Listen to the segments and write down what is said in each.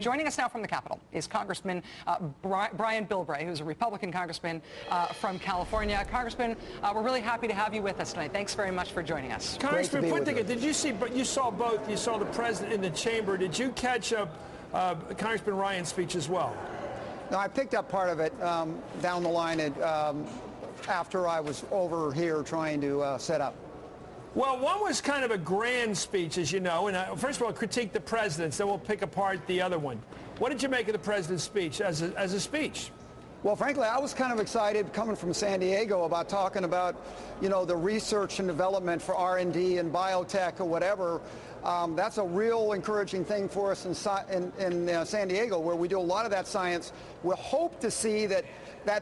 Joining us now from the Capitol is Congressman Brian Bilbray, who's a Republican congressman from California. Congressman, we're really happy to have you with us tonight. Thanks very much for joining us. Congressman, did you see, but you saw both, you saw the president in the chamber. Did you catch up Congressman Ryan's speech as well? No, I picked up part of it down the line after I was over here trying to set up. Well, one was kind of a grand speech, as you know, and first of all, critique the president's, then we'll pick apart the other one. What did you make of the president's speech as a speech? Well, frankly, I was kind of excited coming from San Diego about talking about, you know, the research and development for R&D and biotech or whatever. That's a real encouraging thing for us in San Diego, where we do a lot of that science. We'll hope to see that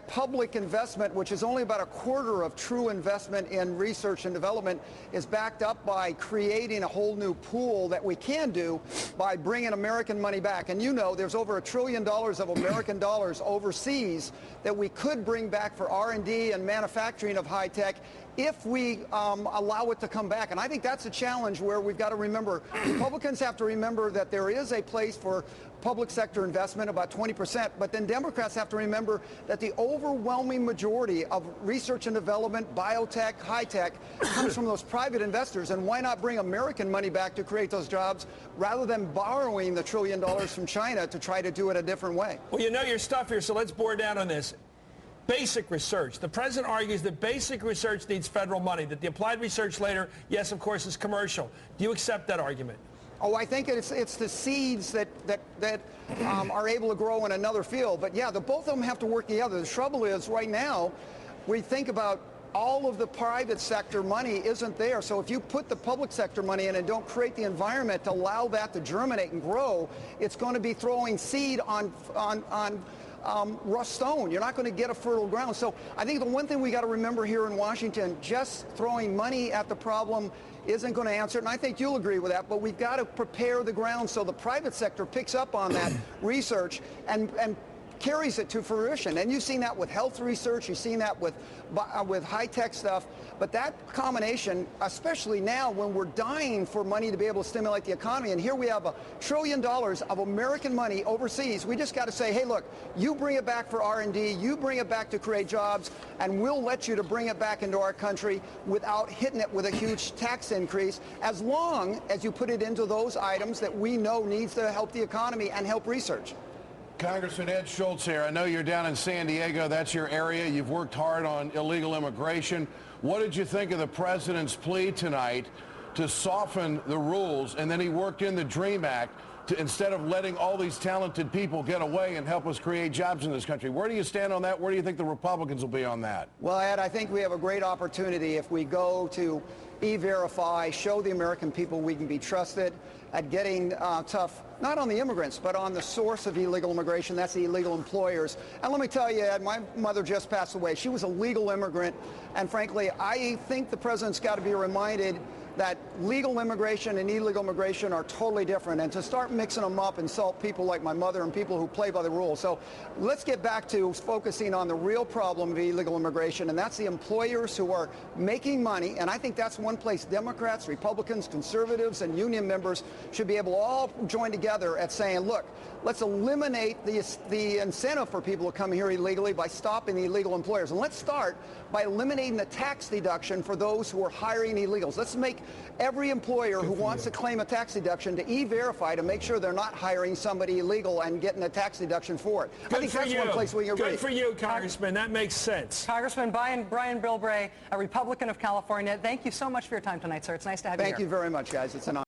public investment, which is only about a quarter of true investment in research and development, is backed up by creating a whole new pool that we can do by bringing American money back. And you know, there's over $1 trillion of American dollars overseas that we could bring back for R&D and manufacturing of high tech if we allow it to come back. And I think that's a challenge where we've got to remember, Republicans have to remember that there is a place for public sector investment, about 20%, but then Democrats have to remember that the overwhelming majority of research and development, biotech, high tech, comes from those private investors. And why not bring American money back to create those jobs rather than borrowing the $1 trillion from China to try to do it a different way? Well, you know your stuff here, so let's bore down on this. Basic research. The president argues that basic research needs federal money, that the applied research later, yes, of course, is commercial. Do you accept that argument? Oh, I think it's the seeds that are able to grow in another field. But yeah, both of them have to work together. The trouble is, right now, we think about all of the private sector money isn't there. So if you put the public sector money in and don't create the environment to allow that to germinate and grow, it's going to be throwing seed on rough stone. You're not going to get a fertile ground. So I think the one thing we got to remember here in Washington, just throwing money at the problem isn't going to answer it, and I think you'll agree with that, but we've got to prepare the ground so the private sector picks up on that research and carries it to fruition. And you've seen that with health research, you've seen that with high-tech stuff, but that combination, especially now when we're dying for money to be able to stimulate the economy, and here we have $1 trillion of American money overseas, we just got to say, hey, look, you bring it back for R&D, you bring it back to create jobs, and we'll let you to bring it back into our country without hitting it with a huge tax increase, as long as you put it into those items that we know needs to help the economy and help research. Congressman Ed Schultz here. I know you're down in San Diego. That's your area. You've worked hard on illegal immigration. What did you think of the president's plea tonight to soften the rules, and then he worked in the DREAM Act to, instead of letting all these talented people get away and help us create jobs in this country? Where do you stand on that? Where do you think the Republicans will be on that? Well, Ed, I think we have a great opportunity if we go to E-Verify, show the American people we can be trusted at getting tough, not on the immigrants, but on the source of illegal immigration. That's the illegal employers. And let me tell you, Ed, my mother just passed away. She was a legal immigrant. And frankly, I think the president's got to be reminded that legal immigration and illegal immigration are totally different, and to start mixing them up insult people like my mother and people who play by the rules. So let's get back to focusing on the real problem of illegal immigration, and that's the employers who are making money. And I think that's one place Democrats, Republicans, conservatives, and union members should be able to all join together at saying, look, let's eliminate the incentive for people to come here illegally by stopping the illegal employers. And let's start by eliminating the tax deduction for those who are hiring illegals. Let's make every employer who wants to claim a tax deduction to E-Verify to make sure they're not hiring somebody illegal and getting a tax deduction for it. I think that's one place we can agree. Good for you, Congressman. That makes sense. Congressman Brian Bilbray, a Republican of California, thank you so much for your time tonight, sir. It's nice to have you here. Thank you very much, guys. It's an honor.